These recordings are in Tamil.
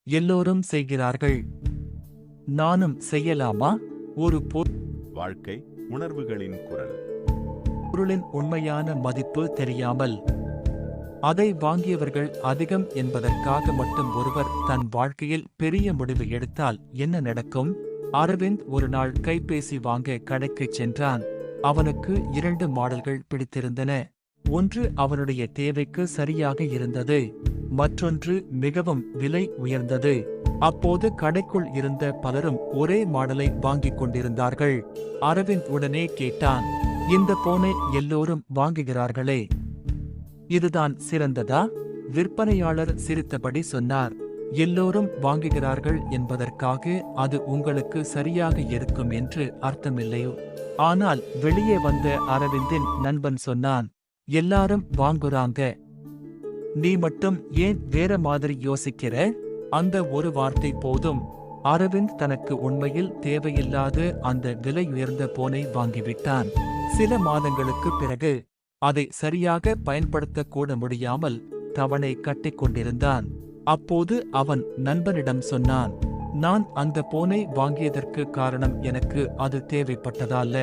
எல்லோரும் செய்கிறார்கள். நானும் செய்யலாமா? ஒரு வாழ்க்கை உணர்வுகளின் குரல். பொருளின் உண்மையான மதிப்பு தெரியாமல் அதை வாங்கியவர்கள் அதிகம் என்பதற்காக மட்டும் ஒருவர் தன் வாழ்க்கையில் பெரிய முடிவு எடுத்தால் என்ன நடக்கும்? அரவிந்த் ஒரு நாள் கைபேசி வாங்க கடைக்குச் சென்றான். அவனுக்கு 2 மாடல்கள் பிடித்திருந்தன. ஒன்று அவனுடைய தேவைக்கு சரியாக இருந்தது, மற்றொன்று மிகவும் விலை உயர்ந்தது. அப்போது கடைக்குள் இருந்த பலரும் ஒரே மாடலை வாங்கிக் கொண்டிருந்தார்கள். அரவிந்த் உடனே கேட்டான், இந்த போனை எல்லோரும் வாங்குகிறார்களே, இதுதான் சிறந்ததா? விற்பனையாளர் சிரித்தபடி சொன்னார், எல்லோரும் வாங்குகிறார்கள் என்பதற்காக அது உங்களுக்கு சரியாக இருக்கும் என்று அர்த்தமில்லையோ? ஆனால் வெளியே வந்த அரவிந்தின் நண்பன் சொன்னான், எல்லாரும் வாங்குறாங்க, நீ மட்டும் ஏன் வேற மாதிரி யோசிக்கிற? அந்த ஒரு வார்த்தை போதும். அரவிந்த் தனக்கு உண்மையில் தேவையில்லாத அந்த விலை உயர்ந்த போனை வாங்கிவிட்டான். சில மாதங்களுக்கு பிறகு அதை சரியாக பயன்படுத்தக் கூட முடியாமல் தவணை கட்டிக் கொண்டிருந்தான். அப்போது அவன் நண்பனிடம் சொன்னான், நான் அந்த போனை வாங்கியதற்கு காரணம் எனக்கு அது தேவைப்பட்டதால்ல,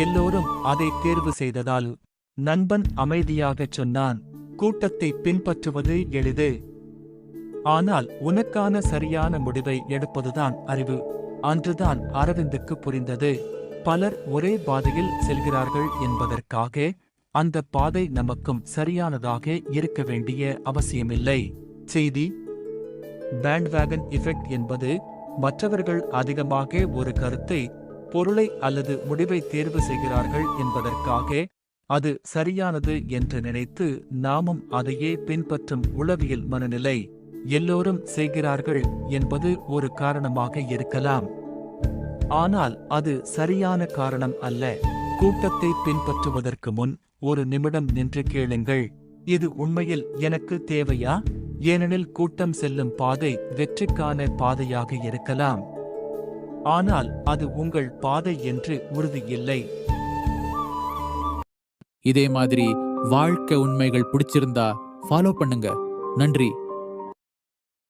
எல்லோரும் அதை தேர்வு செய்ததால். நண்பன் அமைதியாகச் சொன்னான், கூட்டத்தை பின்பற்றுவது எளிது, ஆனால் உனக்கான சரியான முடிவை எடுப்பதுதான் அறிவு. அன்றுதான் அரவிந்துக்கு புரிந்தது, பலர் ஒரே பாதையில் செல்கிறார்கள் என்பதற்காக அந்த பாதை நமக்கும் சரியானதாக இருக்க வேண்டிய அவசியமில்லை. செய்தி: பேண்ட்வேகன் எஃபெக்ட் என்பது மற்றவர்கள் அதிகமாக ஒரு கருத்தை, பொருளை அல்லது முடிவை தேர்வு செய்கிறார்கள் என்பதற்காக அது சரியானது என்று நினைத்து நாமும் அதையே பின்பற்றும் உளவியல் மனநிலை. எல்லோரும் செய்கிறார்கள் என்பது ஒரு காரணமாக இருக்கலாம், ஆனால் அது சரியான காரணம் அல்ல. கூட்டத்தை பின்பற்றுவதற்கு முன் ஒரு நிமிடம் நின்று கேளுங்கள், இது உண்மையில் எனக்கு தேவையா? ஏனெனில் கூட்டம் செல்லும் பாதை வெற்றிக்கான பாதையாக இருக்கலாம், ஆனால் அது உங்கள் பாதை என்று உறுதி இல்லை. இதே மாதிரி வாழ்க்கை உண்மைகள் பிடிச்சிருந்தா ஃபாலோ பண்ணுங்க. நன்றி.